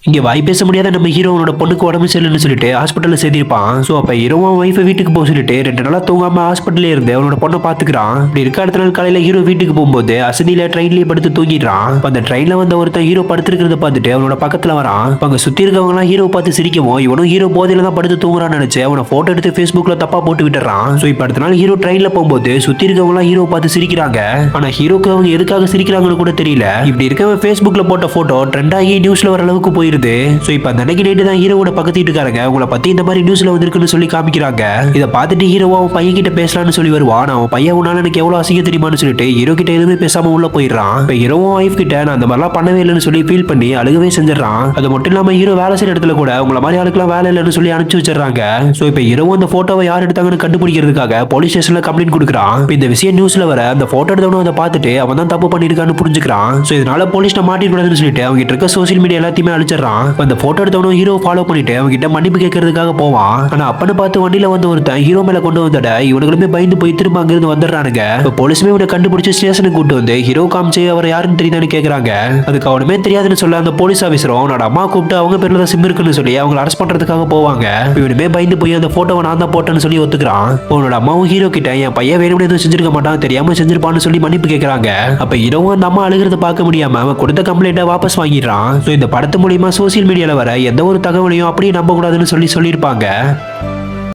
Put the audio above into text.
இங்க வாய் பேச முடியாத நம்ம ஹீரோனோட பொண்ணுக்கு உடம்பு சரியில்லைன்னு சொல்லிட்டு ஹாஸ்பிட்டல்ல சேர்த்திருப்பான். சோ அப்ப ஹீரோவும் வைஃபை வீட்டுக்கு போக சொல்லிட்டு 2 நாளா தூங்காம ஹாஸ்பிட்டல்ல இருந்து அவனோட பொண்ணை பாத்துக்கிறான். இப்படி இருக்க அடுத்த நாள் காலையில ஹீரோ வீட்டுக்கு போகும்போது அசதியில ட்ரெயின்லயே படுத்து தூங்கிடுறான். அந்த ட்ரெயின்ல வந்த ஒருத்தன் ஹீரோ படுத்திருக்கிறத பார்த்துட்டு அவனோட பக்கத்துல வரான். அங்க சுத்தி இருக்கவங்க எல்லாம் ஹீரோ பார்த்து சிரிக்கவும் இவனும் ஹீரோ போதையில தான் படுத்து தூங்குறான்னு நினைச்சு அவனை போட்டோ எடுத்து Facebookல தப்பா போட்டு விட்டுறான். சோ இப்ப அடுத்த நாள் ஹீரோ ட்ரெயின்ல போகும்போது சுத்தி இருக்கவங்க எல்லாம் ஹீரோ பார்த்து சிரிக்கிறாங்க. ஆனா ஹீரோக்கு அவங்க எதுக்காக சிரிக்கிறாங்கன்னு கூட தெரியல. இப்படி இருக்கவன் Facebookல போட்ட போட்டோ ட்ரெண்ட் ஆகி நியூஸ்ல வர அளவுக்கு போயிருது. சோ இப்ப அந்த அன்னைக்கு நைட்டு தான் ஹீரோவோட பக்கத்து வீட்டுக்காரங்க உங்களை பத்தி இந்த மாதிரி நியூஸ்ல வந்திருக்குன்னு சொல்லி காமிக்கிறாங்க. இதை பார்த்துட்டு ஹீரோவா அவன் பையன் கிட்ட பேசலாம்னு சொல்லி வருவான். அவன் பையன் உன்னால எனக்கு எவ்வளவு அசிங்க தெரியுமான்னு சொல்லிட்டு ஹீரோ கிட்ட எதுவுமே பேசாம உள்ள போயிடுறான். இப்ப ஹீரோவும் வைஃப் கிட்ட நான் அந்த மாதிரிலாம் பண்ணவே இல்லைன்னு சொல்லி ஃபீல் பண்ணி அழுகவே செஞ்சிடறான். அது மட்டும் இல்லாம ஹீரோ வேலை செய்யற இடத்துல கூட உங்களை மாதிரி ஆளுக்கெல்லாம் வேலை இல்லைன்னு சொல்லி அனுப்பிச்சு வச்சிடறாங்க. சோ இப்ப ஹீரோவும் அந்த போட்டோவை யார் எடுத்தாங்கன்னு கண்டுபிடிக்கிறதுக்காக போலீஸ் ஸ்டேஷன்ல கம்ப்ளைண்ட் கொடுக்குறான். இந்த விஷயம் நியூஸ்ல வர அந்த போட்டோ எடுத்தவனும் அதை பார்த்துட்டு அவன் தான் தப்பு பண்ணிருக்கான்னு புரிஞ்சுக்கிறான். சோ இதனால போலீஸ் மாட்டிக்கூடாதுன்னு சொல்லிட்டு அவங்க கிட்ட இருக்க சோசியல் மீடியா எல்லாத்தையுமே அழிச்சிடறான். அந்த போட்டோ எடுத்தவனும் ஹீரோ ஃபாலோ பண்ணிட்டு அவங்க கிட்ட மன்னிப்பு கேட்கறதுக்காக போவான். ஆனா அப்பன்னு பார்த்து வண்டியில வந்து ஒருத்தன் ஹீரோ மேல கொண்டு வந்தட இவனுங்களுமே பயந்து போய் திரும்ப அங்கிருந்து வந்துடுறானுங்க. இப்ப போலீஸுமே இவனை கண்டுபிடிச்சு ஸ்டேஷனுக்கு கூட்டு வந்து ஹீரோ காமிச்சு அவர் யாருன்னு தெரியுதான்னு கேக்குறாங்க. அதுக்கு அவனுமே தெரியாதுன்னு சொல்ல அந்த போலீஸ் ஆபீசரும் அவனோட அம்மா கூப்பிட்டு அவங்க பேர்ல தான் சிம் இருக்குன்னு சொல்லி அவங்க அரெஸ்ட் பண்றதுக்காக போவாங்க. இவனுமே பயந்து போய் அந்த போட்டோவை நான் தான் போட்டேன்னு சொல்லி ஒத்துக்கிறான். அவனோட அம்மாவும் ஹீரோ கிட்ட என் பையன் வேணும்னு எதுவும் செஞ்சிருக்க மாட்டான் தெரியாம செஞ்சிருப்பான்னு சொல்லி மன்னிப்பு கேட்கறாங்க. அப்ப ஹீரோவும் அந்த அம்மா அழுகிறத பார்க்க முடியாம அவன் கொடுத்த கம்ப்ளைண்ட்டை வாபஸ் வாங்கிடுறான். இந்த படத்து மூலியமா சோசியல் மீடியால வர எந்த ஒரு தகவலையும் அப்படியே நம்ப கூடாதுன்னு சொல்லியிருப்பாங்க.